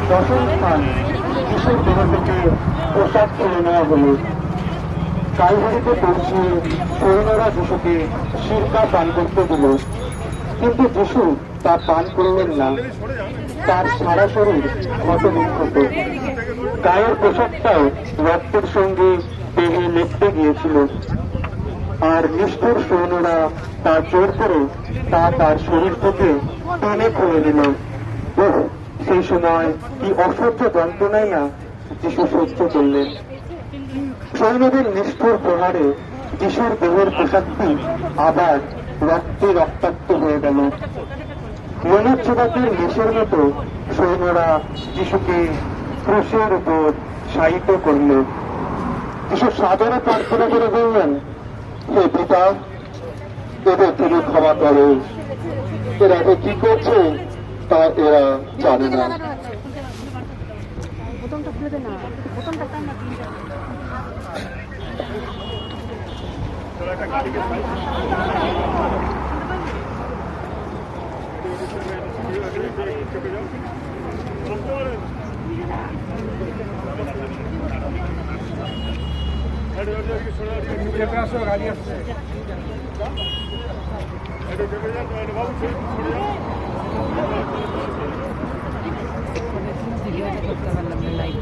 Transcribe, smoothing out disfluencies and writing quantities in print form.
দশম স্থান, শিশুর দেহ থেকে পোশাক তুলে নেওয়া হলো। কালভারিতে পৌঁছিয়ে সৈন্যরা যিশুকে সিরকা পান করতে দিল, কিন্তু যিশু তা পান করলেন না। তার সারা শরীর ক্ষতবিক্ষত, গায়ের পোশাকটাও রক্তের সঙ্গে দেহে লেপটে গিয়েছিল, আর নিষ্ঠুর সৈন্যরা তা জোর করে তার শরীর থেকে টেনে খুলে দিল। ওহ, সেই সময় কি অসহ্য যন্ত্রণাই না যিশু সহ্য করলেন। সৈন্যদের নিষ্ঠুর প্রহারে যিশুর দেহের পোশাকটি আবার রক্তে রক্তাক্ত হয়ে গেল। মনোচ্ছবাদের মেষের মতো সৈন্যরা যিশুকে ক্রুশের উপর শায়িত করল। যিশু সাদরে প্রার্থনা করে বললেন, হে পিতা, এদের তুমি ক্ষমা করো, এরা কি করছে তা এরা জানে না। গাড়ি আসছে ভিডিওটা করতে পারলাম না লাইভ।